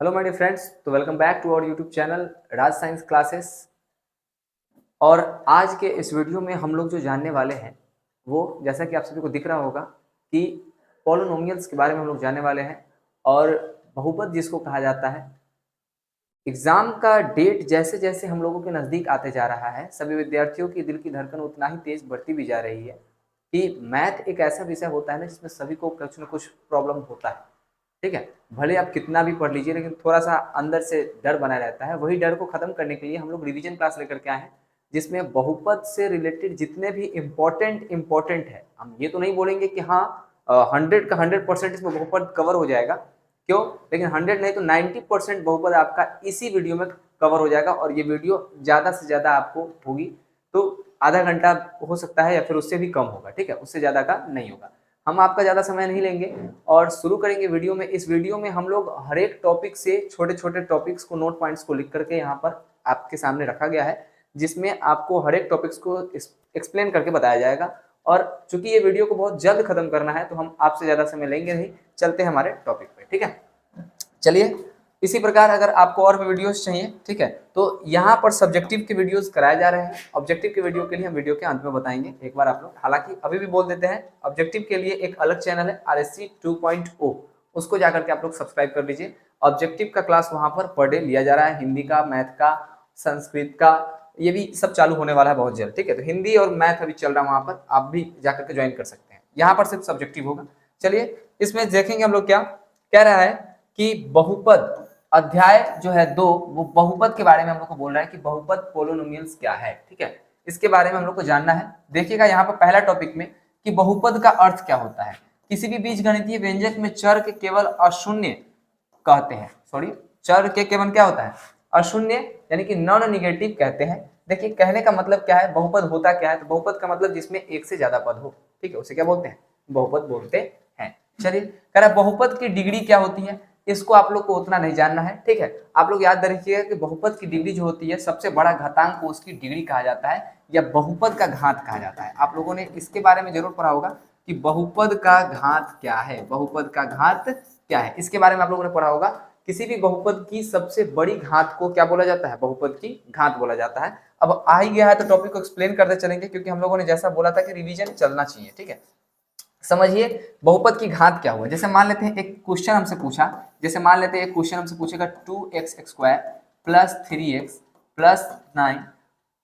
Hello my dear friends, तो welcome back to our YouTube channel Raj science classes. और आज के इस वीडियो में हम लोग जो जानने वाले हैं वो, जैसा कि आप सभी को दिख रहा होगा कि पॉलिनोमियल्स के बारे में हम लोग जानने वाले हैं। और बहुपद जिसको कहा जाता है, एग्जाम का डेट जैसे जैसे हम लोगों के नज़दीक आते जा रहा है, सभी विद्यार्थियों की दिल की धड़कन उतना ही तेज बढ़ती भी जा रही है कि मैथ एक ऐसा विषय होता है ना जिसमें सभी को कुछ न कुछ प्रॉब्लम होता है। ठीक है, भले आप कितना भी पढ़ लीजिए लेकिन थोड़ा सा अंदर से डर बना रहता है। वही डर को खत्म करने के लिए हम लोग रिवीजन क्लास लेकर के आए हैं, जिसमें बहुपद से रिलेटेड जितने भी इम्पोर्टेंट है, हम ये तो नहीं बोलेंगे कि हाँ 100 का 100% इसमें बहुपद कवर हो जाएगा, क्यों, लेकिन 100 नहीं तो 90% बहुपद आपका इसी वीडियो में कवर हो जाएगा। और ये वीडियो ज़्यादा से ज़्यादा आपको होगी तो आधा घंटा हो सकता है या फिर उससे भी कम होगा। ठीक है, उससे ज़्यादा का नहीं होगा। हम आपका ज़्यादा समय नहीं लेंगे और शुरू करेंगे वीडियो में। इस वीडियो में हम लोग हर एक टॉपिक से छोटे छोटे टॉपिक्स को, नोट पॉइंट्स को लिख करके यहाँ पर आपके सामने रखा गया है, जिसमें आपको हर एक टॉपिक्स को एक्सप्लेन करके बताया जाएगा। और चूंकि ये वीडियो को बहुत जल्द खत्म करना है तो हम आपसे ज़्यादा समय लेंगे नहीं, चलते हैं हमारे टॉपिक पे। ठीक है, चलिए। इसी प्रकार अगर आपको और भी वीडियोस चाहिए, ठीक है, तो यहाँ पर सब्जेक्टिव के वीडियोस कराए जा रहे हैं। ऑब्जेक्टिव के वीडियो के लिए हम वीडियो के अंत में बताएंगे एक बार आप लोग, हालांकि अभी भी बोल देते हैं, ऑब्जेक्टिव के लिए एक अलग चैनल है RSC 2.0, उसको जाकर के आप लोग सब्सक्राइब कर लीजिए। ऑब्जेक्टिव का क्लास वहाँ पर पर डे लिया जा रहा है, हिंदी का, मैथ का, संस्कृत का, ये भी सब चालू होने वाला है बहुत जल्द। ठीक है, तो हिंदी और मैथ अभी चल रहा है वहाँ पर, आप भी जाकर के ज्वाइन कर सकते हैं। यहाँ पर सिर्फ सब्जेक्टिव होगा। चलिए, इसमें देखेंगे हम लोग क्या कह रहा है कि बहुपद अध्याय जो है 2, वो बहुपद के बारे में हम लोग को बोल रहा है कि बहुपद पोलिनोमियल्स क्या है। ठीक है, इसके बारे में हम लोग को जानना है। देखिएगा यहाँ पर पहला टॉपिक में कि बहुपद का अर्थ क्या होता है। किसी भी बीजगणितीय व्यंजक में चर के केवल अशून्य कहते हैं, सॉरी, चर के केवल क्या होता है, अशून्य, यानी कि नॉन निगेटिव कहते हैं। देखिए, कहने का मतलब क्या है, बहुपद होता क्या है, तो बहुपद का मतलब जिसमें एक से ज्यादा पद हो। ठीक है, उसे क्या बोलते हैं, बहुपद बोलते हैं। चलिए, कह रहा बहुपद की डिग्री क्या होती है, इसको आप लोग को उतना नहीं जानना है। ठीक है, आप लोग याद रखिएगा कि बहुपद की डिग्री जो होती है, सबसे बड़ा घातांक को उसकी डिग्री कहा जाता है या बहुपद का घात कहा जाता है। आप लोगों ने इसके बारे में जरूर पढ़ा होगा कि बहुपद का घात क्या है, बहुपद का घात क्या है, इसके बारे में आप लोगों ने पढ़ा होगा। किसी भी बहुपद की सबसे बड़ी घात को क्या बोला जाता है, बहुपद की घात बोला जाता है। अब आ ही गया है तो टॉपिक को एक्सप्लेन करते चलेंगे, क्योंकि हम लोगों ने जैसा बोला था कि रिवीजन चलना चाहिए। ठीक है, समझिए बहुपद की घात क्या हुआ। जैसे मान लेते हैं एक क्वेश्चन हमसे पूछा, जैसे मान लेते हैं एक क्वेश्चन हमसे पूछेगा 2x² प्लस 3x प्लस 9,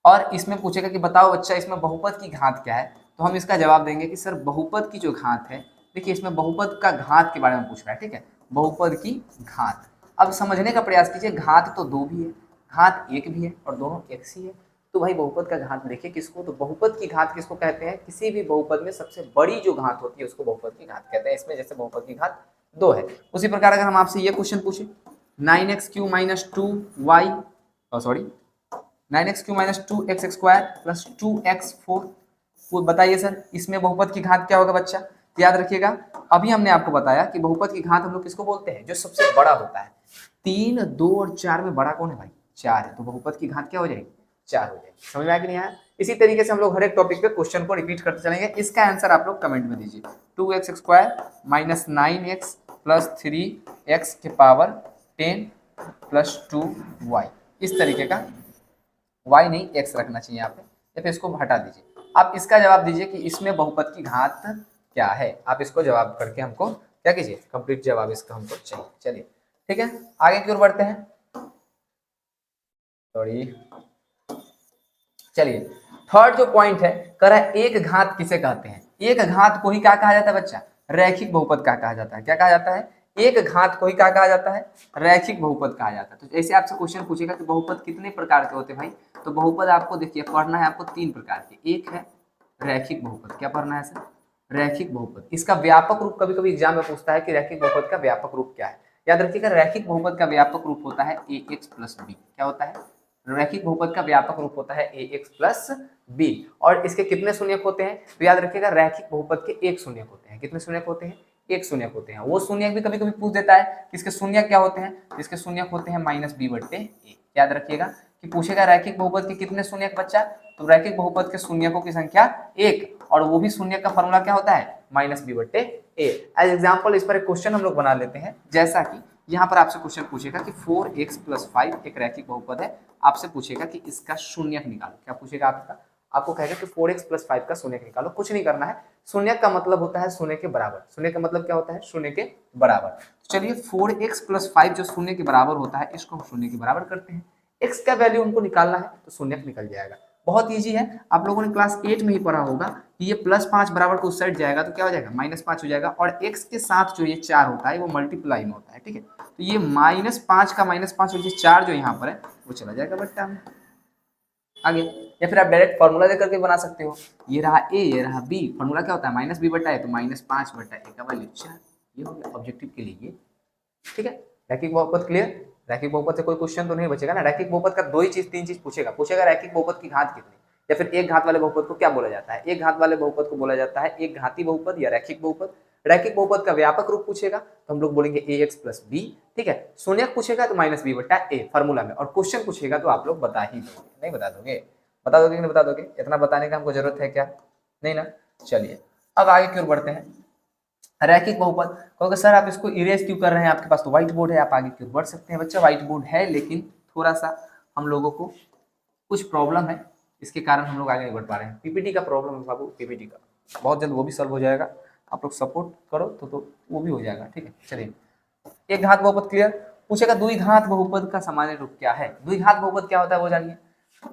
और इसमें पूछेगा कि बताओ बच्चा इसमें बहुपद की घात क्या है। तो हम इसका जवाब देंगे कि सर बहुपद की जो घात है, देखिए इसमें बहुपद का घात के बारे में पूछ रहा है। ठीक है, बहुपद की घात। अब समझने का प्रयास कीजिए, घात तो दो भी है, घात एक भी है, और दोनों एक ही है। तो भाई बहुपद का घात देखिए किसको, तो बहुपद की घात किसको कहते हैं, किसी भी बहुपद में सबसे बड़ी जो घात होती है उसको बहुपद की घात कहते हैं। इसमें जैसे बहुपद की घात 2 है, उसी प्रकार अगर हम आपसे ये क्वेश्चन पूछे 9x³ minus 2y, sorry 9x³ minus 2x² plus 2x4, वो बताइए सर इसमें बहुपद की घात क्या होगा बच्चा। तो याद रखिएगा, अभी हमने आपको बताया कि बहुपद की घात हम लोग किसको बोलते हैं, जो सबसे बड़ा होता है। 3, 2 और 4 में बड़ा कौन है भाई, 4 है, तो बहुपद की घात क्या हो जाएगी, 4 हो जाएगी। समझ में आया कि नहीं आया। इसी तरीके से हम लोग हर एक टॉपिक पे क्वेश्चन को रिपीट करते चलेंगे। इसका आंसर आप लोग कमेंट में दीजिए। 2x² minus 9x plus 3x के पावर 10 प्लस 2y, इस तरीके का, y नहीं x रखना चाहिए यहाँ पे, या फिर इसको हटा दीजिए। आप इसका जवाब दीजिए कि इसमें बहुपद की घात क्या है। आप इसको जवाब करके हमको क्या कीजिए, कंप्लीट जवाब इसका हमको चाहिए। चलिए ठीक है, आगे की ओर बढ़ते हैं। सॉरी, चलिए थर्ड जो पॉइंट है, कह रहा है एक घात किसे कहते हैं। एक घात को ही क्या कहा जाता है बच्चा, रैखिक बहुपद का कहा जाता है। क्या कहा जाता है, एक घात को ही क्या कहा जाता है, रैखिक बहुपद कहा जाता है। तो जैसे आपसे क्वेश्चन पूछेगा कि बहुपद कितने प्रकार के होते हैं भाई, तो बहुपद आपको देखिए पढ़ना है आपको 3 प्रकार के। एक है रैखिक बहुपद, क्या पढ़ना है सर, रैखिक बहुपद। इसका व्यापक रूप कभी कभी एग्जाम में पूछता है कि रैखिक बहुपद का व्यापक रूप क्या है। याद रखिएगा, रैखिक बहुपद का व्यापक रूप होता है ax प्लस b। क्या होता है, रैखिक बहुपद का व्यापक रूप होता है ax प्लस b। और इसके कितने शून्यक होते हैं, तो याद रखिएगा रैखिक बहुपद के एक शून्यक होते हैं। कितने शून्यक होते हैं, एक शून्यक होते हैं। वो शून्यक भी कभी कभी पूछ देता है कि इसके शून्यक क्या होते हैं, इसके शून्यक होते हैं -b/a। याद रखिएगा कि पूछेगा रैखिक बहुपद के कितने शून्यक बच्चा, तो रैखिक बहुपद के शून्यकों की संख्या 1, और वो भी शून्यक का फॉर्मूला क्या होता है, -b/a। एज एग्जाम्पल इस पर एक क्वेश्चन हम लोग बना लेते हैं, जैसा कि यहाँ पर आपसे क्वेश्चन पूछेगा कि 4x + 5 एक रैखिक बहुपद है, आपसे पूछेगा कि इसका शून्यक निकालो। क्या पूछेगा आपको कहेगा कि 4x + 5 का शून्यक निकालो। कुछ नहीं करना है, शून्यक का मतलब होता है शून्य के बराबर। शून्य का मतलब क्या होता है? शून्य के बराबर। तो चलिए 4x + 5 जो शून्य के बराबर होता है, इसको हम शून्य के बराबर करते हैं। x का वैल्यू हमको निकालना है तो शून्यक निकल जाएगा। बहुत ईजी है, आप लोगों ने क्लास 8 में ही पढ़ा होगा कि ये +5 बराबर को उस साइड जाएगा तो क्या हो जाएगा? -5 हो जाएगा, और x के साथ जो ये 4 होता है वो मल्टीप्लाई में होता है, ठीक है। तो ये -5 का -5 और ये 4 जो यहाँ पर है वो चला जाएगा बट्टा में आगे। या फिर आप डायरेक्ट फॉर्मूला दे करके बना सकते हो, ये रहा a ये रहा b, फॉर्मूला क्या होता है? -b/a, तो -5/a का वैल्यू 4। ये हो गया ऑब्जेक्टिव के लिए, ठीक है। रैखिक बहुपद क्लियर? रैखिक बहुपद से कोई क्वेश्चन तो नहीं बचेगा ना। रैखिक बहुपद का दो ही चीज तीन चीज पूछेगा रैखिक बहुपद की घात कितनी, या फिर एक घात वाले बहुपद को क्या बोला जाता है? एक घात वाले बहुपद को बोला जाता है एक घाती बहुपद या रैखिक बहुपद। रैखिक बहुपद का व्यापक रूप पूछेगा तो हम लोग बोलेंगे ax + b, ठीक है। शून्यक पूछेगा तो -b/a फॉर्मूला में, और क्वेश्चन पूछेगा तो आप लोग बता ही दोगे। नहीं बता दोगे? बता दोगे कि नहीं बता दोगे? इतना बताने का हमको जरूरत है क्या? नहीं ना। चलिए अब आगे क्यों बढ़ते हैं। रैखिक बहुपद कहोगे सर आप इसको इरेज क्यों कर रहे हैं, आपके पास तो व्हाइट बोर्ड है, आप आगे क्यों बढ़ सकते हैं। बच्चा व्हाइट बोर्ड है, लेकिन थोड़ा सा हम लोगों को कुछ प्रॉब्लम है, इसके कारण हम लोग आगे नहीं बढ़ पा रहे हैं। पीपीटी का प्रॉब्लम है बाबू, पीपीटी का बहुत जल्द वो भी सॉल्व हो जाएगा। आप लोग सपोर्ट करो तो वो भी हो जाएगा, ठीक है। चलिए एक घात बहुपद क्लियर पूछेगा। द्विघात बहुपद का सामान्य रूप क्या है? द्विघात बहुपद क्या होता है वो जानिए।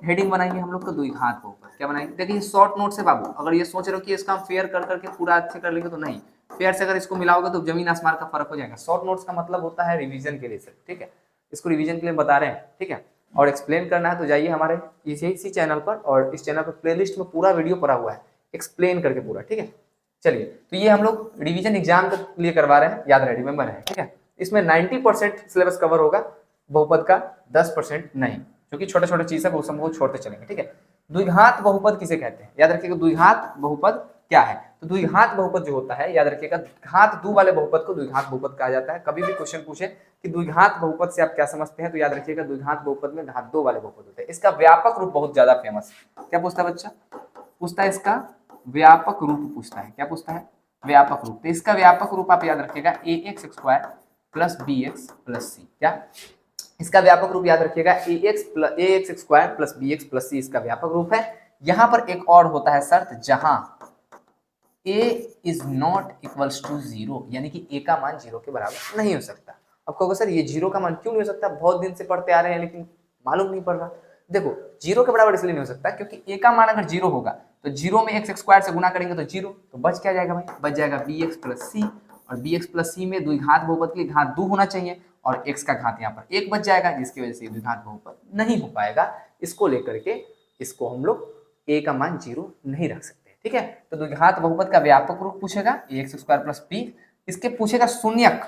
हेडिंग बनाएंगे हम लोग तो द्विघात बहुपद क्या बनाएंगे। देखिए शॉर्ट नोट से बाबू, अगर ये सोच रहे हो कि इसका हम फेयर कर करके पूरा अच्छे कर लेंगे तो नहीं, फेयर से अगर इसको मिलाओगे तो जमीन आसमान का फर्क हो जाएगा। शॉर्ट नोट्स का मतलब होता है रिवीजन के लिए सिर्फ, ठीक है। इसको रिवीजन के लिए बता रहे हैं, ठीक है। और एक्सप्लेन करना है तो जाइए हमारे इसी चैनल पर, और इस चैनल पर प्लेलिस्ट में पूरा वीडियो पड़ा हुआ है एक्सप्लेन करके पूरा, ठीक है। चलिए तो ये हम लोग रिवीजन एग्जाम के लिए करवा रहे हैं, याद रहे, रिमेंबर है, ठीक है। इसमें 90% सिलेबस कवर होगा, बहुपद का 10% नहीं, क्योंकि छोटे छोटे चीज है वो सब छोड़ते चलेंगे, ठीक है। द्विघात बहुपद किसे कहते हैं? याद रखिएगा द्विघात बहुपद क्या है। तो द्विघात बहुपद जो होता है, याद रखिएगा घात दो वाले बहुपद को द्विघात बहुपद कहा जाता है। कभी भी क्वेश्चन पूछे कि द्विघात बहुपद से आप क्या समझते हैं, तो याद रखिएगा द्विघात बहुपद में घात दो वाले बहुपद होते हैं। इसका व्यापक रूप बहुत ज्यादा फेमस है। क्या पूछता है बच्चा? पूछता है इसका व्यापक रूप पूछता है। क्या पूछता है? व्यापक रूप। तो इसका व्यापक रूप आप याद रखिएगा ax² + bx + c। क्या इसका व्यापक रूप याद रखिएगा? ax² + bx + c इसका व्यापक रूप है। यहां पर एक और होता है शर्त, जहां a is not equals to 0, यानी कि a का मान 0 के बराबर नहीं हो सकता। अब कहोगे सर ये 0 का मान क्यों नहीं हो सकता? बहुत दिन से पढ़ते आ रहे हैं लेकिन मालूम नहीं पड़ रहा। देखो 0 के बराबर इसलिए नहीं हो सकता क्योंकि a का मान अगर 0 होगा तो 0 में x² से गुना करेंगे तो 0, तो बच क्या जाएगा भाई? बच जाएगा bx + c, और bx + c में द्विघात बहुपद के लिए घात 2 होना चाहिए, और x का घात यहाँ पर 1 बच जाएगा, जिसकी वजह से द्विघात बहुपद नहीं हो पाएगा। इसको लेकर के इसको हम लोग a का मान 0 नहीं रख सकते, ठीक है। तो द्विघात बहुपद का व्यापक रूप पूछेगा ax² + b, इसके पूछेगा शून्यक।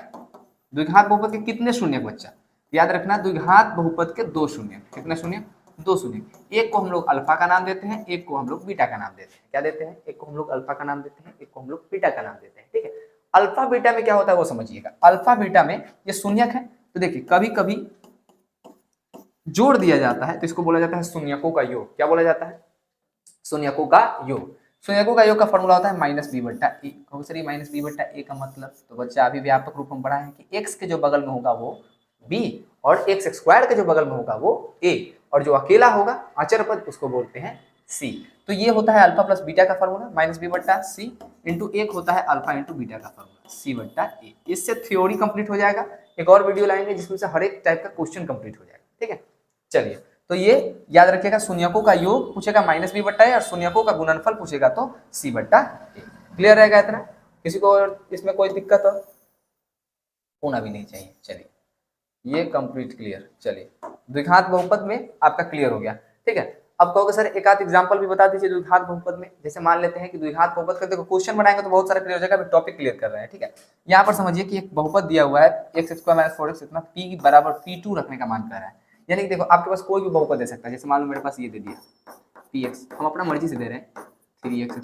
द्विघात बहुपद के कितने शून्यक बच्चा? याद रखना द्विघात बहुपद के 2 शून्यक। कितने शून्यक? 2 शून्यक। एक को हम लोग अल्फा का नाम देते हैं, एक को हम लोग बीटा का नाम देते हैं। क्या देते हैं? एक को हम लोग अल्फा का नाम देते हैं, एक को हम लोग बीटा का नाम देते हैं, ठीक है। अल्फा बीटा में क्या होता है वो समझिएगा। अल्फा बीटा में ये शून्यक है, तो देखिए कभी कभी जोड़ दिया जाता है तो इसको बोला जाता है शून्यकों का योग। क्या बोला जाता है? शून्यकों का योग। शून्यकों का योग का फॉर्मूला होता है -b/a। कहो सर -b/a का मतलब, तो बच्चा अभी व्यापक रूप में पढ़ा है कि x के जो बगल में होगा वो b, और x² के जो बगल में होगा वो a, और जो अकेला होगा अचर पद उसको बोलते हैं c। तो ये होता है अल्फा + बीटा का फॉर्मूला, -b/c इंटू एक होता है अल्फा इंटू बीटा का फॉर्मूला c/a। इससे थ्योरी कंप्लीट हो जाएगा। एक और वीडियो लाएंगे जिसमें से हर एक टाइप का क्वेश्चन कंप्लीट हो जाएगा, ठीक है। चलिए तो ये याद रखिएगा, शून्यकों का योग पूछेगा -b/a, और शून्यकों का गुणनफल पूछेगा तो c/a। क्लियर रहेगा इतना? किसी को इसमें कोई दिक्कत होना भी नहीं चाहिए। चलिए ये कंप्लीट क्लियर। चलिए द्विघात बहुपद में आपका क्लियर हो गया, ठीक है। अब कहोगे सर एक आध एग्जांपल भी बता दीजिए द्विघात बहुपद में। जैसे मान लेते हैं कि द्विघात बहुपद का देखो क्वेश्चन बनाएंगे तो बहुत सारा क्लियर हो जाएगा, अभी टॉपिक क्लियर कर रहे हैं, ठीक है। यहाँ पर समझिए कि एक बहुपद दिया हुआ है x² - 4x इतना p = p2 रखने का मान कर रहा है। यानी कि देखो आपके पास कोई भी बहुपद दे सकता है। जैसे मान लो मेरे पास ये दे दिया px, हम अपना मर्जी से दे रहे हैं 3x²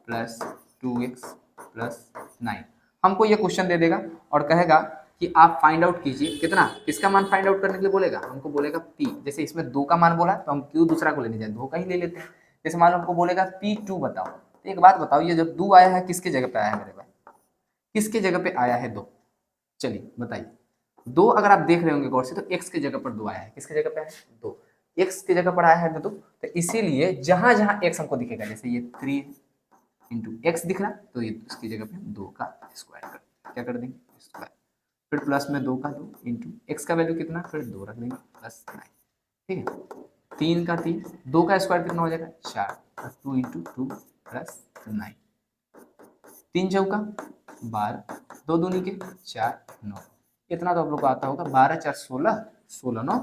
+ 2x + 9। हमको ये क्वेश्चन दे देगा और कहेगा कि आप फाइंड आउट कीजिए कितना, किसका मान फाइंड आउट करने के लिए बोलेगा? हमको बोलेगा p। जैसे इसमें 2 का मान बोला तो हम q दूसरा को लेने जाए 2 का ही ले लेते हैं। जैसे मान लो हमको बोलेगा p2 बताओ, तो एक बात बताओ ये जब 2 आया है किसके जगह पे आया है मेरे भाई? किसके जगह पे आया है 2? चलिए बताइए। दो अगर आप देख रहे होंगे गौर से तो x की जगह पर 2 आया है। किसकी जगह पे आया है? 2। x की जगह पर आया है 2, तो इसीलिए जहां जहां x हमको दिखेगा, जैसे ये 3 इंटू एक्स दिख रहा, तो ये इसकी जगह पे 2 का स्क्वायर कर, क्या कर देंगे? स्क्वायर। फिर प्लस में 2 का 2 इंटू एक्स का वैल्यू कितना, फिर 2 रख देंगे प्लस 9। ठीक है, 3 का 3, 2 का स्क्वायर कितना हो जाएगा? 4, 2 इंटू 2 प्लस 9, 3 चौका 12, 2 दूनी के 4, 9। इतना तो आप लोग को आता होगा, 12 4 16, 16 9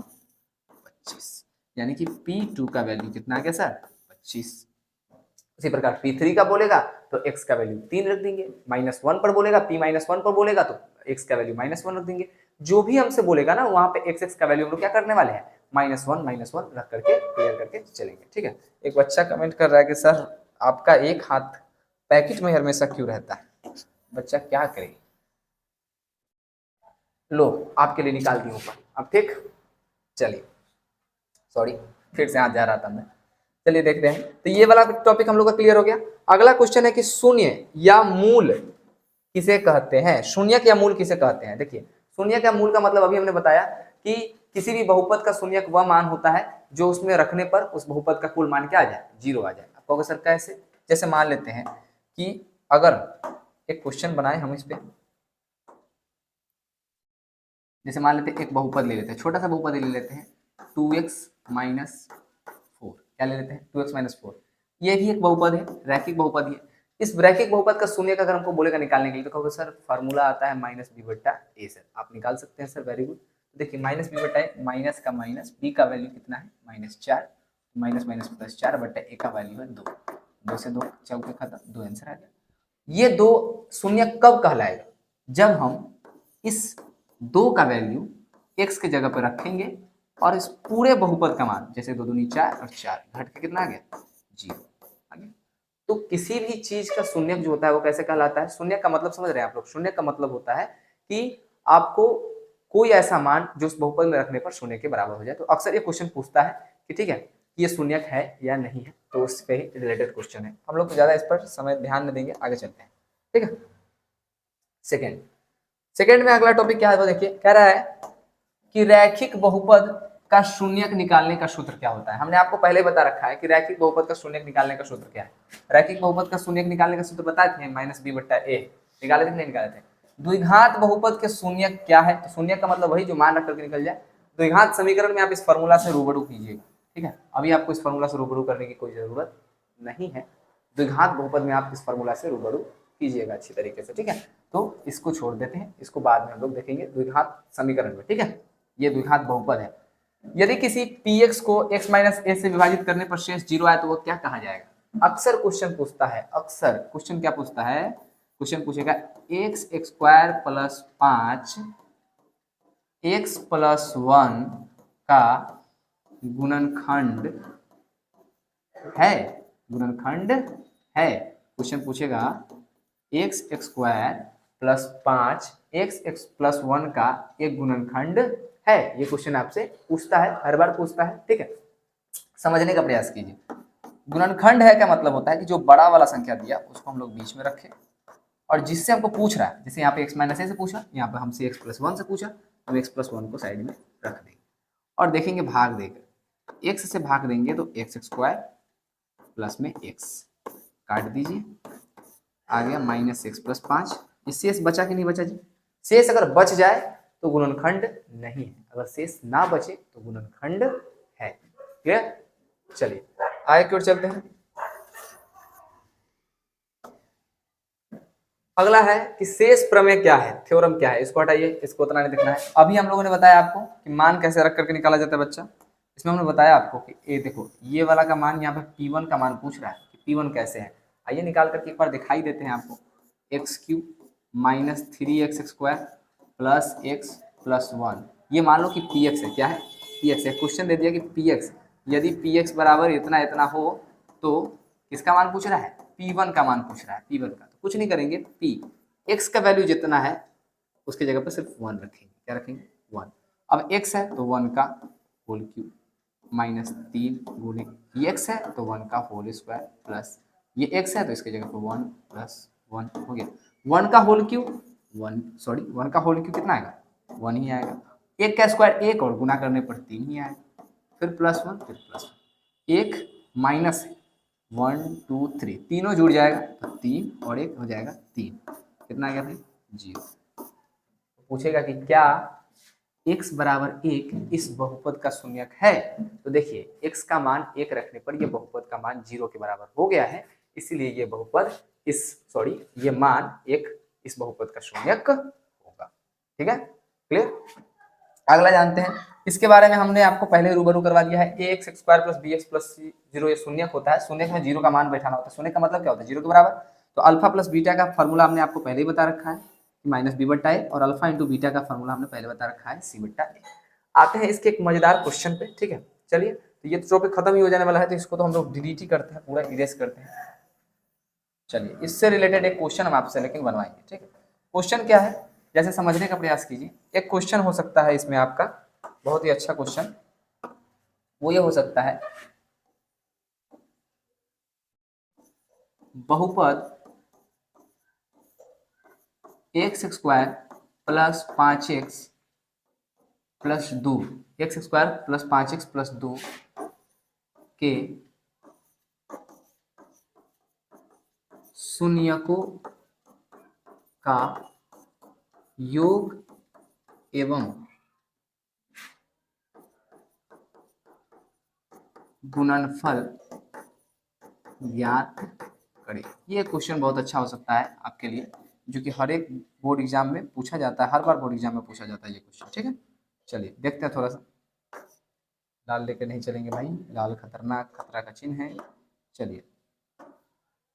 25, यानी कि P2 का वैल्यू कितना आ गया सर? 25। उसी प्रकार P3 का बोलेगा तो x का वैल्यू 3 रख देंगे, -1 पर बोलेगा, P-1 पर बोलेगा तो x का वैल्यू -1 रख देंगे। जो भी हमसे बोलेगा ना वहां पे x का वैल्यू हम लोग क्या करने वाले हैं? -1 रख करके क्लियर करके चलेंगे। ठीक है, एक बच्चा कमेंट कर रहा है कि सर आपका एक हाथ पैकेट में हमेशा क्यों रहता है? बच्चा क्या करे, लो आपके लिए निकाल दी ऊपर। अब ठीक, चलिए, सॉरी फिर से हाथ जा रहा था मैं। चलिए देखते हैं, तो ये वाला टॉपिक हम लोग का क्लियर हो गया। अगला क्वेश्चन है कि शून्य या मूल किसे कहते हैं? शून्यक या मूल किसे कहते हैं? देखिए, शून्यक या मूल का मतलब अभी हमने बताया कि किसी भी बहुपद का शून्यक वह मान होता है जो उसमें रखने पर उस बहुपद का कुल मान क्या आ जाए? 0 आ जाए। आपको अगर सर कैसे, जैसे मान लेते हैं कि अगर एक क्वेश्चन बनाए हम इस पे, जैसे मान लेते हैं एक बहुपद ले लेते हैं, छोटा सा बहुपद ले लेते हैं 2x माइनस 4, क्या ले लेते हैं? 2x minus 4। ये भी एक बहुपद है, रैखिक बहुपद ही है। इस रैखिक बहुपद का शून्य का अगर हमको बोलेगा निकालने के लिए तो कहोगे सर फार्मूला आता है माइनस बी बट्टा ए। सर आप निकाल सकते हैं सर, वेरी गुड। देखिए माइनस बी बट्टा ए, माइनस का माइनस, बी का वैल्यू कितना है? -4, माइनस माइनस प्लस 4 बट्टा ए का वैल्यू है 2, 2 से 2 चौके खत्म, 2 आंसर आ गया। ये दो शून्य कब कहलाएगा? जब हम इस 2 का वैल्यू x की जगह पर रखेंगे और इस पूरे बहुपद का मान, जैसे 2 दूनी 4 और 4 घट के कितना आ गया? 0 आ गया। तो किसी भी चीज का शून्यक जो होता है वो कैसे कहलाता है? शून्यक का मतलब समझ रहे हैं आप लोग? शून्यक का मतलब होता है कि आपको कोई ऐसा मान जो उस बहुपद में रखने पर शून्य के बराबर हो जाए। तो अक्सर ये क्वेश्चन पूछता है कि ठीक है ये शून्यक है या नहीं है, तो उस पे ही रिलेटेड क्वेश्चन है। हम लोग ज्यादा इस पर समय ध्यान नहीं देंगे, आगे चलते हैं। ठीक है, सेकेंड में अगला टॉपिक क्या है वो देखिए, कह रहा है कि रैखिक बहुपद का शून्यक निकालने का सूत्र क्या होता है? हमने आपको पहले बता रखा है कि रैखिक बहुपद का शून्यक निकालने का सूत्र क्या है। रैखिक बहुपद का शून्यक निकालने का सूत्र बताए थे, माइनस बी बट्टा ए। निकाले थे नहीं निकाले थे? द्विघात बहुपद के शून्यक क्या है? तो शून्यक का मतलब वही जो मान रख करके निकल जाए। द्विघात समीकरण में आप इस फॉर्मूला से रूबरू कीजिएगा। ठीक है, अभी आपको इस फॉर्मूला से रूबरू करने की कोई जरूरत नहीं है। द्विघात बहुपद में आप इस फॉर्मूला से रूबरू कीजिएगा अच्छी तरीके से। ठीक है, तो इसको छोड़ देते हैं, इसको बाद में हम लोग देखेंगे द्विघात समीकरण में। ठीक है, ये द्विघात बहुपद है। यदि किसी px को x माइनस ए से विभाजित करने पर शेष 0 आए तो वो क्या कहा जाएगा? अक्सर क्वेश्चन पूछता है, अक्सर क्वेश्चन क्या पूछता है? क्वेश्चन पूछेगा x square plus 5 x plus 1 का गुणनखंड है, गुणनखंड है। क्वेश्चन पूछेगा x square plus 5 x plus 1 का एक गुणनखंड है। ये क्वेश्चन आपसे पूछता है, हर बार पूछता है। ठीक है, समझने का प्रयास कीजिए। गुणनखंड है का मतलब होता है कि जो बड़ा वाला संख्या दिया उसको हम लोग बीच में रखें, और जिससे हमको पूछ रहा है, जैसे यहाँ पे x माइनस ए से पूछा, यहाँ पे हमसे x प्लस 1 से पूछा, तो x प्लस 1 को साइड में रख देंगे और देखेंगे भाग देकर। x से भाग देंगे तो एक्स स्क्वायर प्लस में x काट दीजिए, आ गया माइनस एक्स प्लस 5। शेष बचा कि नहीं बचा जी? शेष अगर बच जाए तो गुणनखंड नहीं है, अगर शेष ना बचे तो गुणनखंड है। क्लियर? चलिए आगे की ओर चलते हैं। अगला है कि शेष प्रमेय क्या है, थ्योरम क्या है। इसको हटाइए, इसको उतना नहीं दिखना है। अभी हम लोगों ने बताया आपको कि मान कैसे रख करके निकाला जाता है बच्चा। इसमें हमने बताया आपको कि ये देखो ये वाला का मान, यहाँ पे P1 का मान पूछ रहा है कि P1 कैसे है। आइए निकाल करके एक बार दिखाई देते हैं आपको। X Q minus 3x square plus x plus 1, ये मान लो कि px है। क्या है? px है। क्वेश्चन दे दिया कि px, यदि px बराबर इतना इतना हो तो किसका मान पूछ रहा है? P1 का मान पूछ रहा है, P1 का। तो कुछ नहीं करेंगे, P x का वैल्यू जितना है उसकी जगह पर सिर्फ 1 रखेंगे। क्या रखेंगे? 1। अब x है तो 1 का होल क्यूब माइनस 3 गुणे ये x है तो 1 का होल स्क्वायर प्लस ये x है तो इसकी जगह पर 1 प्लस 1 हो गया। 1 का होल क्यूब 1 का होल क्यूब कितना आएगा? 1 ही आएगा। एक का स्क्वायर एक और गुना करने पर 3 ही आएगा, फिर +1 फिर +1। एक माइनस है 1 2 3, तीनों जुड़ जाएगा तो 3 और 1 हो जाएगा 3। कितना आ गया भाई? 0। पूछेगा कि क्या x बराबर 1 इस बहुपद का शून्यक है? तो देखिए x का मान 1 रखने पर यह बहुपद का मान 0 के बराबर हो गया है, इसीलिए ये बहुपद ये मान 1 इस बहुपद का शून्यक होगा। ठीक है, क्लियर? अगला जानते हैं, इसके बारे में हमने आपको पहले रूबरू करवा दिया है। ax square plus bx plus zero ये शून्यक होता है। शून्यक में 0 का मान बैठाना होता है। शून्यक का मतलब क्या होता है? 0 के बराबर। तो अल्फा प्लस बीटा का फॉर्मूला हमने आपको पहले ही बता रखा है, -b/a, और अल्फा इंटू बीटा का फॉर्मूला हमने पहले बता रखा है, c/a। आते हैं इसके एक मजेदार क्वेश्चन पे। ठीक है, चलिए, तो ये तो टॉपिक खत्म ही हो जाने वाला है, तो इसको तो हम लोग डिलीट ही करते हैं, पूरा इरेज करते हैं। चलिए, इससे रिलेटेड एक क्वेश्चन हम आपसे लेकिन बनवाएंगे। ठीक है, क्वेश्चन क्या है, जैसे समझने का प्रयास कीजिए। एक क्वेश्चन हो सकता है इसमें आपका बहुत ही अच्छा क्वेश्चन, वो ये हो सकता है, बहुपद x square plus 5x plus 2, x square plus 5x plus 2 के शून्यकों का योग एवं गुणनफल ज्ञात करें। ये क्वेश्चन बहुत अच्छा हो सकता है आपके लिए, जो कि हर एक बोर्ड एग्जाम में पूछा जाता है, हर बार बोर्ड एग्जाम में पूछा जाता है ये क्वेश्चन। ठीक है, चलिए देखते हैं। थोड़ा सा लाल लेकर नहीं चलेंगे भाई, लाल खतरनाक, खतरा का चिन्ह है। चलिए,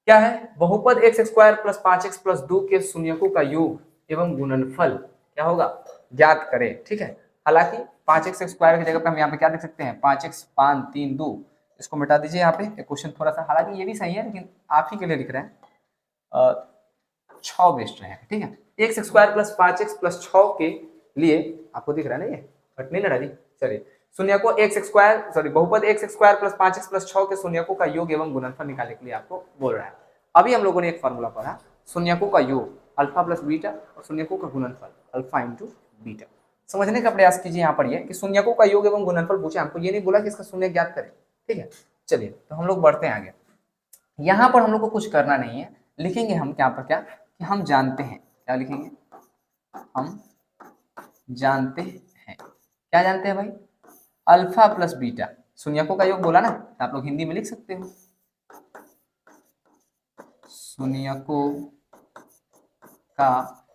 क्या है, बहुपद x square plus 5x plus 2 के शून्यकों का योग एवं गुणनफल क्या होगा, ज्ञात करें। ठीक है, हालांकि 5x स्क्वायर की जगह पे हम यहाँ पे क्या लिख सकते हैं, 5x 5 3 2, इसको मिटा दीजिए यहाँ पे। क्वेश्चन थोड़ा सा, हालांकि ये भी सही है, लेकिन आप ही के लिए लिख रहे हैं, 6 बेस्ट रहेगा। ठीक है, x square plus 5x plus 6 के लिए आपको दिख रहा है ना, ये कट नहीं लड़ा दी। चलिए, शून्यकों एक्स स्क्वायर बहुपद x square plus 5x plus 6 के शून्यकों का योग एवं गुणनफल निकालने के लिए आपको बोल रहा है। अभी हम लोगों ने एक फॉर्मूला पढ़ा, शून्यकों का योग अल्फा प्लस बीटा और शून्यकों का गुणनफल अल्फा इंटू बीटा। समझने का प्रयास कीजिए यहाँ पर, ये कि शून्यकों का योग एवं गुणनफल पूछे, हमको ये नहीं बोला कि इसका शून्य ज्ञात करें। ठीक है, चलिए, तो हम लोग बढ़ते हैं आगे। यहाँ पर हम लोग को कुछ करना नहीं है, लिखेंगे हम क्या पर क्या, कि हम जानते हैं। क्या लिखेंगे, हम जानते हैं। क्या जानते हैं भाई, अल्फा प्लस बीटा, शून्यकों का योग बोला ना, तो आप लोग हिंदी में लिख सकते हो, शून्यकों का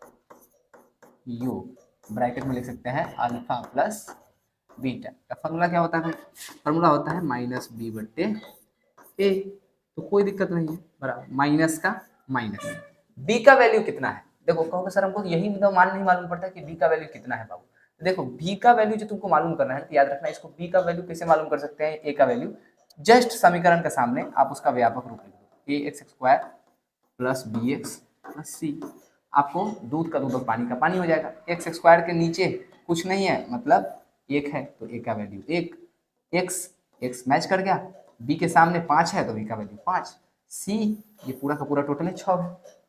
योग ब्रैकेट में लिख सकते हैं अल्फा प्लस बीटा का फॉर्मूला क्या होता है, फॉर्मूला होता है -b/a। तो कोई दिक्कत नहीं है, बराबर माइनस का माइनस। b का वैल्यू कितना है, देखो कहोगे सर हमको यही मतलब मान नहीं मालूम पड़ता कि b का वैल्यू कितना है बाबू। देखो b का वैल्यू जो तुमको मालूम करना है, तो याद रखना, इसको b का वैल्यू कैसे मालूम कर सकते हैं, a का वैल्यू जस्ट समीकरण के सामने आप उसका व्यापक रूप लिख दो, ax square plus bx plus c। आपको दूध का दूध और पानी का पानी हो जाएगा। एक्स स्क्वायर के नीचे कुछ नहीं है, मतलब 1 है, तो a का वैल्यू 1, x मैच कर गया, b के सामने 5 है तो b का वैल्यू 5, c ये पूरा का पूरा टोटल है 6 है।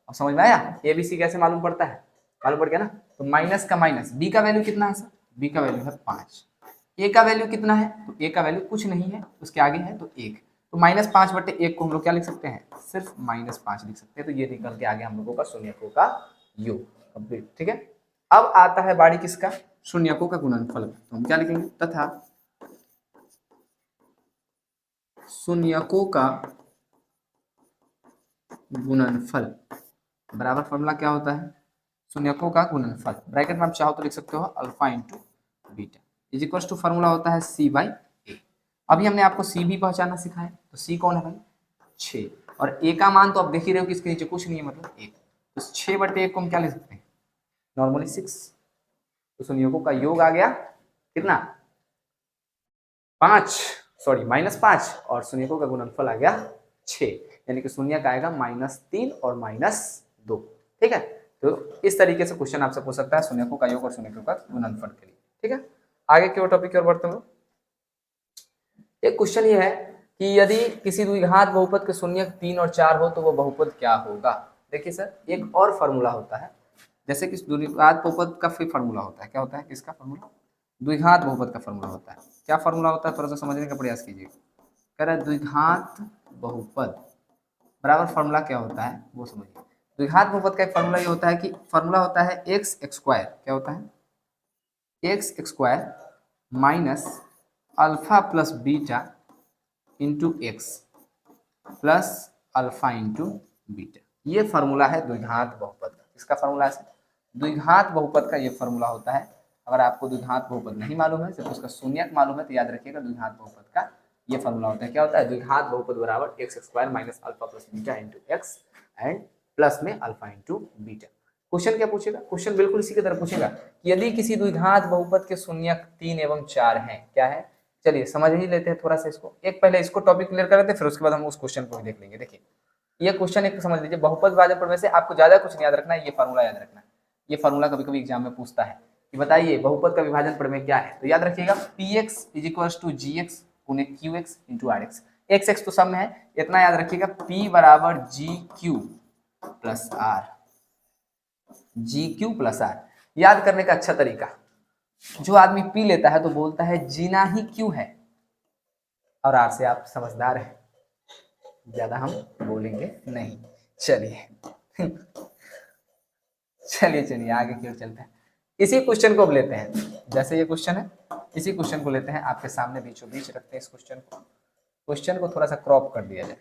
अब समझ में आया ए बी सी कैसे मालूम पड़ता है, मालूम पड़ गया ना। तो माइनस का माइनस, b का वैल्यू कितना है सर, b का वैल्यू है 5, a का वैल्यू कितना है, तो a का वैल्यू कुछ नहीं है, उसके आगे है तो 1, तो -5/1 को हम लोग क्या लिख सकते हैं, सिर्फ -5 लिख सकते हैं। तो ये निकल के आगे हम लोगों का शून्यकों का योग कंप्लीट। ठीक है, अब आता है बारी किसका, शून्यकों का गुणनफल। तो हम क्या लिखेंगे, तथा शून्यकों का गुणनफल बराबर फॉर्मूला क्या होता है, शून्यकों का गुणनफल, ब्रैकेट में आप चाहो तो लिख सकते हो alpha into beta is equal to formula होता है c/a। अभी हमने आपको c भी पहचाना सिखाया, तो c कौन है भाई, 6, और a का मान तो आप देख ही रहे हो कि इसके नीचे कुछ नहीं है, मतलब 1, तो 6/1 को हम क्या लिख सकते हैं, नॉर्मली 6। तो शून्यकों का योग आ गया कितना, 5, सॉरी -5, और शून्यकों का गुणनफल आ गया 6, यानी कि शून्य का आएगा -3 और -2। ठीक है, तो इस तरीके से क्वेश्चन आपसे पूछ सकता है शून्यकों का योग और शून्यकों का गुणनफल के लिए। ठीक है, आगे के टॉपिक की ओर बढ़ते हैं। एक क्वेश्चन ये है कि यदि किसी द्विघात बहुपद के शून्यक 3 और 4 हो तो वो बहुपद क्या होगा। देखिए सर, एक और फॉर्मूला होता है, जैसे कि द्विघात बहुपद का फिर फार्मूला होता है, क्या होता है इसका फार्मूला, द्विघात बहुपद का फार्मूला होता है। क्या फार्मूला होता है, थोड़ा सा समझने का प्रयास कीजिए। कह रहा है द्विघात बहुपद बराबर फार्मूला क्या होता है वो समझिए। द्विघात बहुपद का एक फार्मूला ये होता है कि फार्मूला होता है एक्स स्क्वायर, क्या होता है x square minus alpha plus beta into x plus alpha into beta. ये फार्मूला है द्विघात बहुपद का। इसका फार्मूला है द्विघात बहुपद का, ये फार्मूला होता है। अगर आपको द्विघात बहुपद नहीं मालूम है, सिर्फ उसका शून्यक मालूम है, तो याद रखिएगा द्विघात बहुपद का ये फार्मूला होता है। क्या होता है, द्विघात बहुपद बराबर x square minus alpha plus beta into x and plus में अल्फा इंटू बीटा। क्वेश्चन क्या पूछेगा, क्वेश्चन बिल्कुल इसी की तरह पूछेगा कि यदि किसी द्विघात बहुपद के शून्यक 3 एवं 4 हैं, क्या है, चलिए समझ ही लेते हैं थोड़ा सा इसको। एक पहले इसको टॉपिक क्लियर कर लेते हैं, फिर उसके बाद हम उस क्वेश्चन को भी देख लेंगे। देखिए ये क्वेश्चन एक समझ लीजिए, बहुपद विभाजन प्रमेय से आपको ज्यादा कुछ नहीं याद रखना है, ये फार्मूला याद रखना है। ये फार्मूला कभी कभी एग्जाम में पूछता है कि बताइए बहुपद का विभाजन प्रमेय क्या है, तो याद रखिएगा px = gx गुने qx into rx। X x तो सब में है, इतना याद रखिएगा, p बराबर gq plus r, gq plus r। याद करने का अच्छा तरीका, जो आदमी पी लेता है तो बोलता है जीना ही क्यों है, और आर से आप समझदार हैं, ज्यादा हम बोलेंगे नहीं। चलिए चलिए चलिए आगे की ओर चलते हैं। इसी क्वेश्चन को अब लेते हैं, जैसे ये क्वेश्चन है, इसी क्वेश्चन को लेते हैं आपके सामने, बीचों बीच रखते हैं इस क्वेश्चन को थोड़ा सा क्रॉप कर दिया जाए।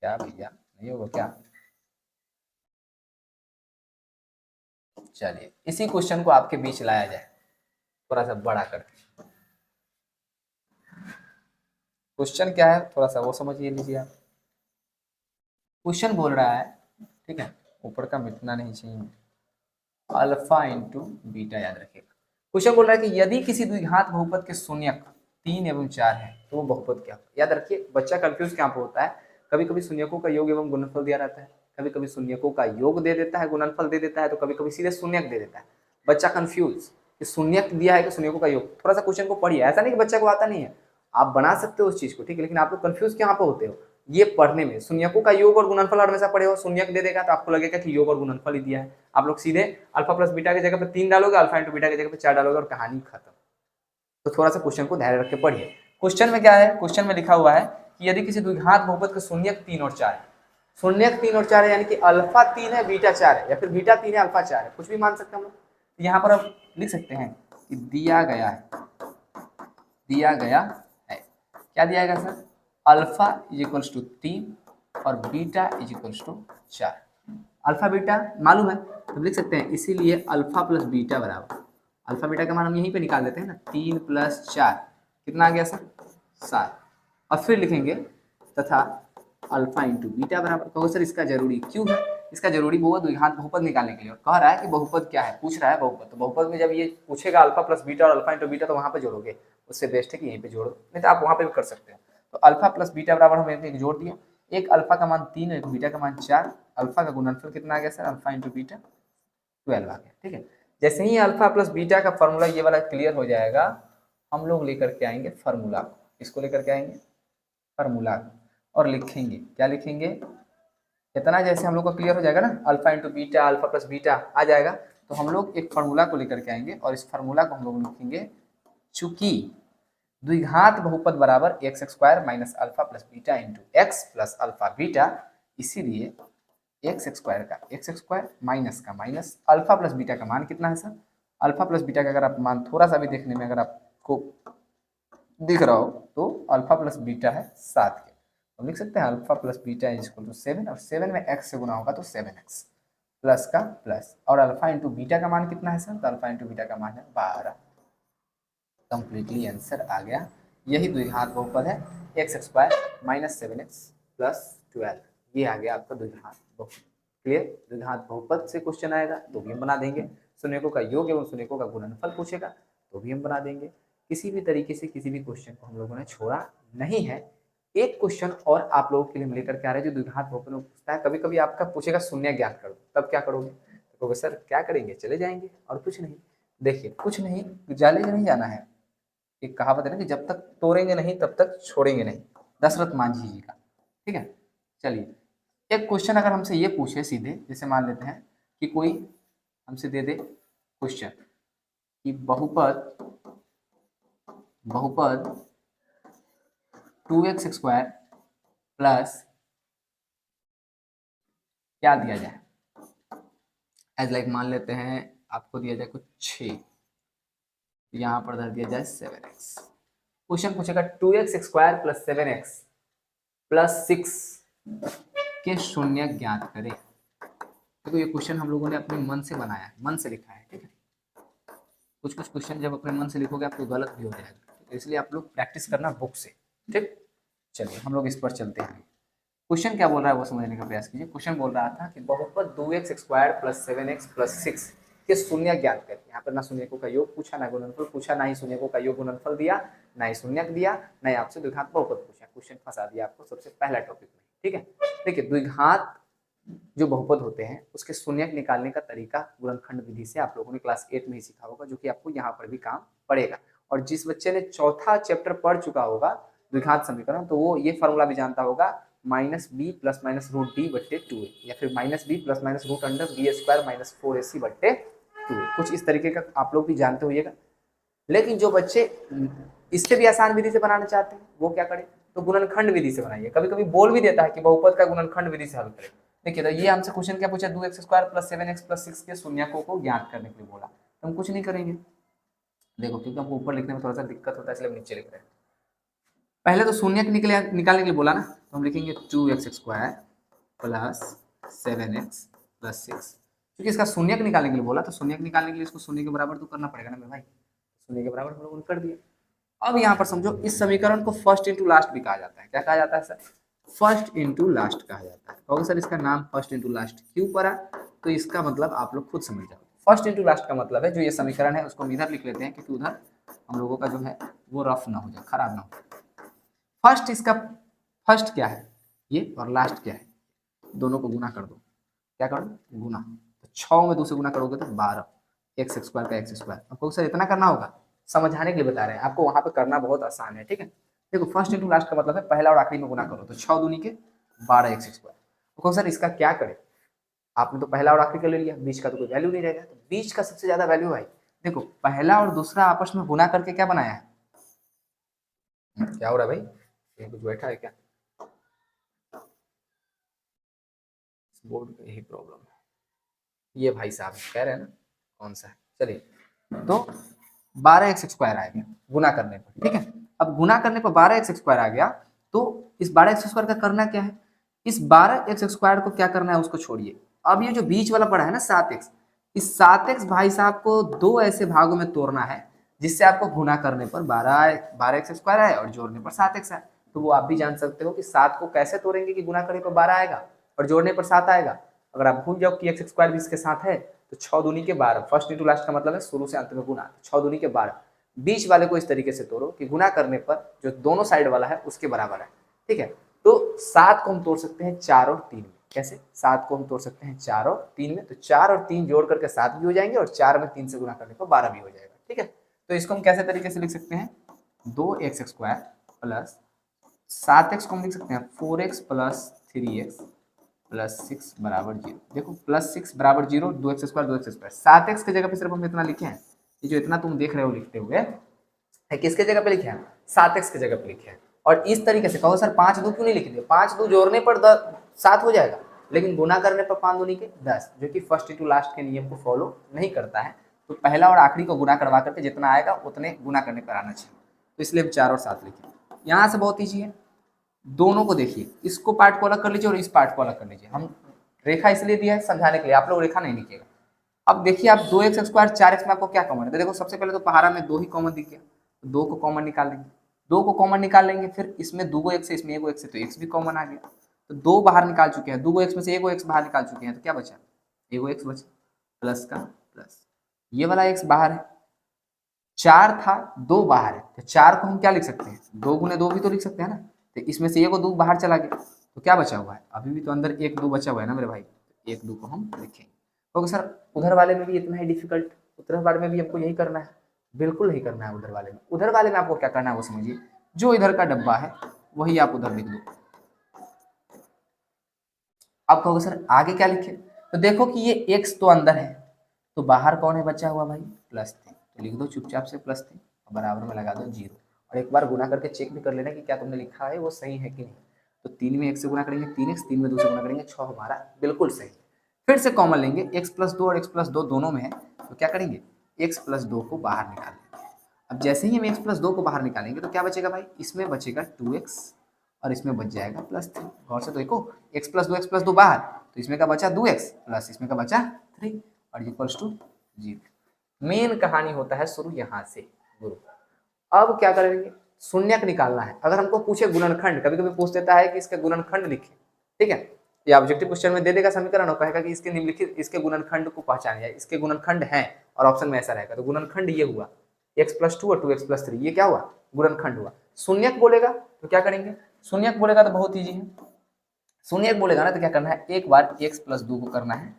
क्या भैया नहीं होगा क्या, चलिए इसी क्वेश्चन को आपके बीच लाया जाए, थोड़ा सा बड़ा करके। क्वेश्चन क्या है थोड़ा सा वो समझिए लीजिए आप। क्वेश्चन बोल रहा है, ठीक है, ऊपर का मिटना नहीं चाहिए, अल्फा इंटू बीटा याद रखिएगा। क्वेश्चन बोल रहा है कि यदि किसी द्विघात बहुपद के शून्यक 3 एवं 4 है तो वो बहुपद क्या होगा। याद रखिए बच्चा कंफ्यूज क्या होता है, कभी कभी शून्यकों का योग एवं गुणनफल दिया रहता है, कभी कभी शून्यकों का योग दे देता है, गुणनफल दे देता है, तो कभी कभी सीधे शून्यक दे देता है। बच्चा कंफ्यूज कि शून्यक दिया है कि शून्यकों का योग। थोड़ा सा क्वेश्चन को पढ़िए, ऐसा नहीं कि बच्चा को आता नहीं है, आप बना सकते हो उस चीज को, ठीक है, लेकिन आप लोग कंफ्यूज कहाँ पे होते हो, ये पढ़ने में। शून्यकों का योग और गुणनफल हमेशा पढ़े हो, शून्यक दे देगा तो आपको लगेगा कि योग और गुणनफल ही दिया है, आप लोग सीधे अल्फा प्लस बीटा की जगह पे 3 डालोगे, अल्फा इंटू बीटा की जगह पे 4 डालोगे और कहानी खत्म। तो थोड़ा सा क्वेश्चन को ध्यान रख के पढ़िए। क्वेश्चन में क्या है, क्वेश्चन में लिखा हुआ है कि यदि किसी द्विघात बहुपद का शून्यक 3 और 4 है, शून्यक 3 और 4 है यानी कि अल्फा 3 है बीटा 4 है, या फिर बीटा 3 है अल्फा 4 है, कुछ भी मान सकते हैं हम लोग। यहाँ पर आप लिख सकते हैं कि दिया गया है, क्या दिया गया सर, अल्फा = 3 और बीटा = 4। अल्फा बीटा मालूम है तो लिख सकते हैं, इसीलिए अल्फा प्लस बीटा बराबर, अल्फा बीटा का मान हम यहीं पे निकाल देते हैं ना, 3 + 4 कितना आ गया सर, 7। और फिर लिखेंगे तथा अल्फा इंटू बीटा बराबर, कहो सर इसका जरूरी क्यों है, इसका जरूरी वो द्विघात बहुपद निकालने के लिए, और कह रहा है कि बहुपद क्या है, पूछ रहा है बहुपद, तो बहुपद में जब ये पूछेगा अल्फा प्लस बीटा और अल्फा इंटू बीटा तो वहां पे जोड़ोगे, उससे बेस्ट है कि यहीं पे जोड़ो, नहीं तो आप वहां पे भी कर सकते हो। तो अल्फा प्लस बीटा बराबर हम एक जोड़ दिया, एक अल्फा का मान 3 और एक बीटा का मान 4, अल्फा का गुणनफल कितना आ गया सर, अल्फा इंटू बीटा 12 आ गया, ठीक है। जैसे ही अल्फा प्लस बीटा का फॉर्मूला ये वाला क्लियर हो जाएगा, हम लोग लेकर के आएंगे फार्मूला, इसको लेकर के आएंगे फार्मूला, और लिखेंगे, क्या लिखेंगे, इतना जैसे हम लोग का क्लियर हो जाएगा ना, alpha into beta alpha plus beta आ जाएगा, तो हम लोग एक फार्मूला को लेकर के आएंगे, और इस फार्मूला को हम लोग लिखेंगे, चूंकि द्विघात बहुपद बराबर x square minus alpha plus beta into x plus alpha beta, इसीलिए एक्स स्क्वायर माइनस का माइनस अल्फा प्लस बीटा का मान कितना है सर, अल्फा प्लस बीटा का अगर आप मान थोड़ा सा भी देखने में अगर आपको दिख रहा हो तो अल्फा प्लस बीटा है 7 के, तो लिख सकते हैं अल्फा प्लस बीटा = 7, और 7 में x से गुना होगा तो 7x प्लस का प्लस, और अल्फा इंटू बीटा का मान कितना है सर, तो अल्फा इंटू बीटा का मान है 12। कंप्लीटली आंसर आ गया, यही द्विघात बहुपद है, x square minus 7x plus 12, ये आ गया आपका द्विघात बहुपद। क्लियर, द्विघात बहुपद से क्वेश्चन आएगा तो भी हम बना देंगे, शून्यकों का योग एवं शून्यकों का गुणनफल पूछेगा तो भी हम बना देंगे, किसी भी तरीके से किसी भी क्वेश्चन को हम लोगों ने छोड़ा नहीं है। एक क्वेश्चन और आप लोगों के लिए हम लेकर के आ रहे हैं जो द्विघात बहुपद में पूछता है, कभी कभी आपका पूछेगा शून्य ज्ञात करो, तब क्या करोगे, तो कहोगे सर क्या करेंगे, चले जाएंगे और कुछ नहीं। देखिए कुछ नहीं, जाले नहीं जाना है, एक कहावत है ना कि जब तक तोड़ेंगे नहीं तब तक छोड़ेंगे नहीं, दशरथ मांझी जी का, ठीक है। चलिए एक क्वेश्चन अगर हमसे ये पूछे सीधे, जैसे मान लेते हैं कि कोई हमसे दे दे क्वेश्चन कि बहुपद 2x² प्लस क्या दिया जाए, एज लाइक मान लेते हैं आपको दिया जाए कुछ 6, यहाँ पर धर दिया जाए 7x। क्वेश्चन पूछेगा 2x² प्लस 7x प्लस 6 के शून्य ज्ञात करें। देखो ये क्वेश्चन हम लोगों ने अपने मन से बनाया है, मन से लिखा है, ठीक है। कुछ कुछ क्वेश्चन जब अपने मन से लिखोगे आपको गलत भी हो जाएगा, तो इसलिए आप लोग प्रैक्टिस करना बुक से, ठीक। चलिए हम लोग इस पर चलते हैं। क्वेश्चन क्या बोल रहा है वो समझने का प्रयास कीजिए। क्वेश्चन बोल रहा था कि बहुपद 2x² प्लस 7x प्लस 6 के शून्य ज्ञात करें। यहाँ पर ना शून्यकों का योग पूछा, ना गुणनफल पूछा, ना ही शून्यकों का योग गुणनफल दिया, ना ही शून्यक दिया, ना ही आपसे द्विघात बहुपद पूछा। क्वेश्चन फंसा दिया आपको सबसे पहला टॉपिक में, ठीक है। देखिए द्विघात जो बहुपद होते हैं उसके शून्यक निकालने का तरीका गुणनखंड विधि से आप लोगों ने क्लास 8 में ही सीखा होगा, जो कि आपको यहाँ पर भी काम पड़ेगा। और जिस बच्चे ने चौथा चैप्टर पढ़ चुका होगा द्विघात समीकरण, तो वो ये फॉर्मूला भी जानता होगा -b plus minus root D बट्टे 2a, या फिर -b plus minus root under b² minus 4ac बट्टे 2a। कुछ इस तरीके का आप लोग भी जानते होइएगा। लेकिन जो बच्चे इससे भी आसान विधि से बनाना चाहते हैं वो क्या करें, तो गुणनखंड विधि से बनाइए। कभी कभी बोल भी देता है कि बहुपद का गुणनखंड विधि से हल करें। देखिए तो ये हमसे क्वेश्चन क्या पूछा, 2x² प्लस 7x प्लस 6 के शून्यकों को ज्ञात करने के लिए बोला, तो हम कुछ नहीं करेंगे। देखो क्योंकि हमको ऊपर लिखने में थोड़ा सा दिक्कत होता है इसलिए हम नीचे लिख रहे हैं। पहले तो शून्यक निकालने के लिए बोला ना, तो हम लिखेंगे 2x² प्लस 7x प्लस 6। क्योंकि इसका शून्यक निकालने के लिए बोला, तो शून्यक निकालने के लिए इसको शून्य के बराबर तो करना पड़ेगा ना मेरे भाई। शून्य के बराबर हम लोगों ने कर दिया। अब यहाँ पर समझो इस समीकरण को फर्स्ट इंटू लास्ट भी कहा जाता है। क्या कहा जाता है सर, फर्स्ट इंटू लास्ट कहा जाता है। कहोगे सर इसका नाम फर्स्ट इंटू लास्ट क्यों पड़ा, तो इसका मतलब आप लोग खुद समझ जाओ। फर्स्ट इंटू लास्ट का मतलब है जो ये समीकरण है उसको हम इधर लिख लेते हैं, क्योंकि उधर हम लोगों का जो है वो रफ ना हो जाए, खराब ना हो जाए। फर्स्ट इसका फर्स्ट क्या है ये, और लास्ट क्या है, दोनों को गुना कर दो। क्या करो, गुना। तो 6 में 2 से गुना करोगे तो 12, x² का x²। आपको सर इतना करना होगा, समझाने के लिए बता रहे हैं आपको, वहां पे करना बहुत आसान है, ठीक है। देखो फर्स्ट इंटू लास्ट का मतलब है पहला और आखिरी में गुना करो, तो 6 दूनी के 12x²। तो सर इसका क्या करें, आपने तो पहला और आखिरी का ले लिया, बीच का तो कोई वैल्यू नहीं रहेगा, तो बीच का सबसे ज्यादा वैल्यू है। देखो पहला और दूसरा आपस में गुना करके क्या बनाया है, क्या हो रहा है भाई, कुछ बैठा है क्या, बोर्ड पे यही प्रॉब्लम है। ये भाई साहब कह रहे हैं ना कौन सा है, चलिए। तो 12x² आ गया गुना करने पर, ठीक है। अब गुना करने पर 12x² आ गया, तो इस 12x² का करना क्या है, इस 12x² को क्या करना है उसको छोड़िए। अब ये जो बीच वाला पड़ा है ना 7x, इस 7x भाई साहब को दो ऐसे भागों में तोड़ना है जिससे आपको गुना करने पर 12x² आए और जोड़ने पर 7x आए। तो वो आप भी जान सकते हो कि 7 को कैसे तोड़ेंगे कि गुना करने पर 12 आएगा और जोड़ने पर 7 आएगा। अगर आप भूल जाओ कि x² भी इसके साथ है, तो 6 दूनी के 12, फर्स्ट इंटू लास्ट का मतलब है शुरू से अंत में गुना, 6 दूनी के 12। बीच वाले को इस तरीके से तोड़ो कि गुना करने पर जो दोनों साइड वाला है उसके बराबर है, ठीक है। तो 7 को हम तोड़ सकते हैं 4 और 3 में। कैसे, 7 को हम तोड़ सकते हैं 4 और 3 में, तो 4 और 3 जोड़ करके 7 भी हो जाएंगे और 4 में 3 से गुना करने पर 12 भी हो जाएगा, ठीक है। तो इसको हम कैसे तरीके से लिख सकते हैं, 2x² प्लस 7x को हम लिख सकते हैं 4x प्लस 3x प्लस 6 बराबर 0। देखो प्लस 6 बराबर 0, 2x², 7x की जगह पे सिर्फ हम इतना लिखे हैं, ये जो इतना तुम देख रहे हो लिखते हुए है किसके जगह पे लिखे हैं, 7x की जगह पे लिखे हैं। और इस तरीके से कहो सर 5 2 क्यों नहीं लिख दिए, 5 2 जोड़ने पर 7 हो जाएगा, लेकिन गुना करने पर 5 दूनी के 10, जो कि फर्स्ट इंटू लास्ट के नियम को फॉलो नहीं करता है। तो पहला और आखिरी को गुना करवा करके जितना आएगा उतने गुना करने पर आना चाहिए, तो इसलिए हम 4 और 7 लिखे। यहाँ से बहुत ईजी है, दोनों को देखिए, इसको पार्ट को अलग कर लीजिए और इस पार्ट को अलग कर लीजिए। हम रेखा इसलिए दिया है समझाने के लिए, आप लोग रेखा नहीं लिखिएगा। अब देखिए आप 2x² 4x में आपको क्या कॉमन है, तो देखो सबसे पहले तो पहाड़ा में 2 ही कॉमन दिख गया, तो 2 को कॉमन निकाल लेंगे, 2 को कॉमन निकाल लेंगे, फिर इसमें 2 x है, इसमें 1 x है, तो x भी कॉमन आ गया, तो 2 बाहर निकाल चुके हैं, 2 x में से 1 x बाहर निकाल चुके हैं, तो क्या बचा, 1 x बचा, प्लस का प्लस, ये वाला x बाहर है, 4 था 2 बाहर है, तो 4 को हम क्या लिख सकते हैं, 2 गुने 2 भी तो लिख सकते हैं ना, तो इसमें से 1 2 बाहर चला गया, तो क्या बचा हुआ है, अभी भी तो अंदर 1 2 बचा हुआ है ना मेरे भाई, 1 2 को हम लिखेंगे। तो सर उधर वाले में भी इतना ही डिफिकल्ट, उधर वाले में भी हमको यही करना है, बिल्कुल नहीं करना है उधर वाले में। उधर वाले में आपको क्या करना है वो समझिए, जो इधर का डब्बा है वही आप उधर लिख दो। अब कहोगे सर आगे क्या लिखे, तो देखो कि ये x तो अंदर है, तो बाहर कौन है बचा हुआ भाई, +3, तो लिख दो चुपचाप से +3 और बराबर में लगा दो 0, और एक बार गुना करके चेक भी कर लेना कि क्या तुमने लिखा है वो सही है कि नहीं। तो 3 में 1 से गुना करेंगे 3x, 3 में 2 से गुना करेंगे 6, हमारा बिल्कुल सही। फिर से कॉमन लेंगे, x+2 और x+2 दोनों में है, तो क्या करेंगे, x+2 को बाहर निकाल लेंगे। अब जैसे ही हम x+2 को बाहर निकालेंगे तो क्या बचेगा भाई, इसमें बचेगा 2x और इसमें बच जाएगा +3। गौर से तो देखो, x+2 बाहर, तो इसमें का बचा 2x प्लस इसमें का बचा 3 और इक्वल्स टू 0। मेन कहानी होता है शुरू यहाँ से गुरु। अब क्या करेंगे, शून्यक निकालना है। अगर हमको पूछे गुणनखंड, कभी कभी पूछ देता है कि इसका गुणनखंड लिखे, ठीक है, ये ऑब्जेक्टिव क्वेश्चन में दे देगा समीकरण और कहेगा कि इसके निम्नलिखित इसके गुणनखंड को पहचानिए, इसके गुणनखंड हैं, और ऑप्शन में ऐसा रहेगा। तो गुणनखंड ये हुआ x+2 और 2x+3, ये क्या हुआ, गुणनखंड हुआ। शून्यक बोलेगा तो क्या करेंगे, शून्यक बोलेगा तो बहुत ईजी है, शून्यक बोलेगा ना तो क्या करना है, एक बार x+2 को करना है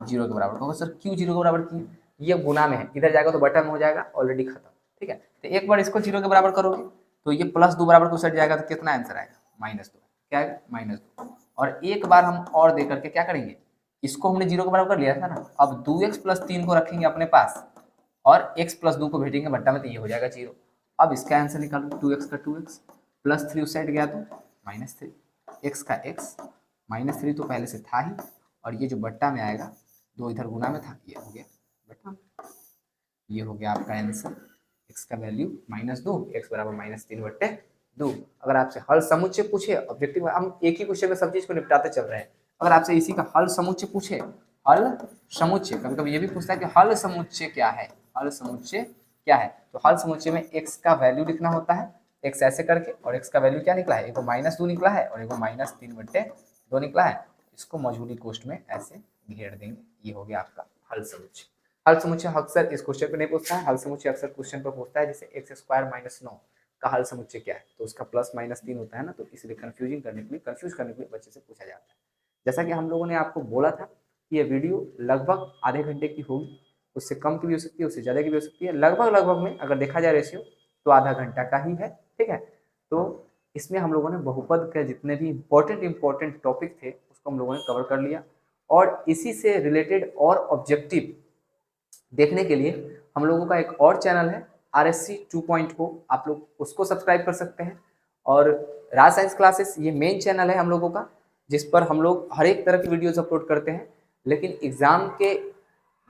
0 के बराबर। तो सर क्यों 0 के बराबर किए, ये गुना में है, इधर जाएगा तो बटा में हो जाएगा, ऑलरेडी खत्म, ठीक है। तो एक बार इसको 0 के बराबर करोगे तो ये +2 बराबर को सेट जाएगा, तो कितना आंसर आएगा, -2, क्या आएगा, -2। और एक बार हम और दे करके क्या करेंगे, इसको हमने 0 के बराबर कर लिया था ना, अब 2x + 3 को रखेंगे अपने पास और x+2 को भेजेंगे भट्टा में, तो ये हो जाएगा 0। अब इसका आंसर निकालो, 2x का 2x +3 उस साइड गया तो -3, x का x -3 तो पहले से था ही, और ये जो बट्टा में आएगा 2 इधर गुना में था, ये हो गया बट्टा, ये हो गया आपका आंसर। x का वैल्यू -2, x बराबर -3/2। अगर आपसे हल समुच्चय पूछे, ऑब्जेक्टिव हम एक ही क्वेश्चन में सब चीज को निपटाते चल रहे हैं, अगर आपसे इसी का हल समुच्चय पूछे, हल समुच्चय, कभी कभी ये भी पूछता है कि हल समुच्चय क्या है, हल समुच्चय क्या है, तो हल समुच्चय में x का वैल्यू लिखना होता है, x ऐसे करके, और x का वैल्यू क्या निकला है, एक -2 निकला है और एक -3/2 निकला है, इसको मजबूरी कोष्ठ में ऐसे घेर देंगे, ये हो गया आपका हल समुच्चय। हल समुच्चय अक्सर इस क्वेश्चन पे नहीं पूछता है, हल समुच्चय अक्सर क्वेश्चन पर पूछता है, जैसे x² - 9 का हल समुच्चय क्या है, तो उसका +-3 होता है ना, तो इसलिए कंफ्यूज करने के लिए बच्चे से पूछा जाता है। जैसा कि हम लोगों ने आपको बोला था कि ये वीडियो लगभग आधे घंटे की होगी, उससे कम की भी हो सकती है, उससे ज़्यादा की भी हो सकती है, लगभग में अगर देखा जाए रेशियो तो आधा घंटा का ही है, ठीक है। तो इसमें हम लोगों ने बहुपद के जितने भी इंपॉर्टेंट टॉपिक थे उसको हम लोगों ने कवर कर लिया, और इसी से रिलेटेड और ऑब्जेक्टिव देखने के लिए हम लोगों का एक और चैनल है RSC 2.0, आप लोग उसको सब्सक्राइब कर सकते हैं। और राज साइंस क्लासेस ये मेन चैनल है हम लोगों का, जिस पर हम लोग हर एक तरह की वीडियोस अपलोड करते हैं, लेकिन एग्जाम के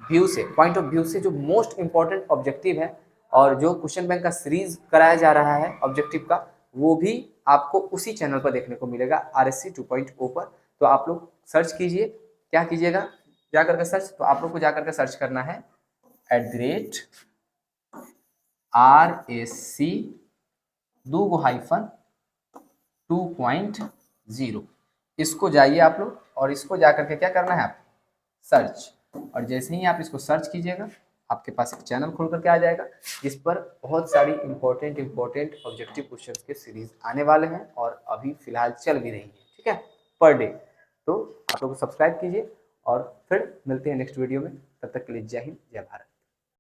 व्यू से, पॉइंट ऑफ व्यू से, जो मोस्ट इंपॉर्टेंट ऑब्जेक्टिव है और जो क्वेश्चन बैंक का सीरीज कराया जा रहा है ऑब्जेक्टिव का, वो भी आपको उसी चैनल पर देखने को मिलेगा RSC 2.0 पर। तो आप लोग सर्च कीजिए, क्या कीजिएगा, जा करके सर्च, तो आप लोग को जा करके सर्च करना है @RSC 2-2.0, इसको जाइए आप लोग, और इसको जा करके क्या करना है, आप सर्च, और जैसे ही आप इसको सर्च कीजिएगा आपके पास एक चैनल खोल करके आ जाएगा, जिस पर बहुत सारी इंपॉर्टेंट ऑब्जेक्टिव क्वेश्चंस के सीरीज आने वाले हैं, और अभी फिलहाल चल भी रही है, ठीक है, पर डे। तो आप लोग सब्सक्राइब कीजिए, और फिर मिलते हैं नेक्स्ट वीडियो में, तब तक के लिए जय हिंद, जय भारत।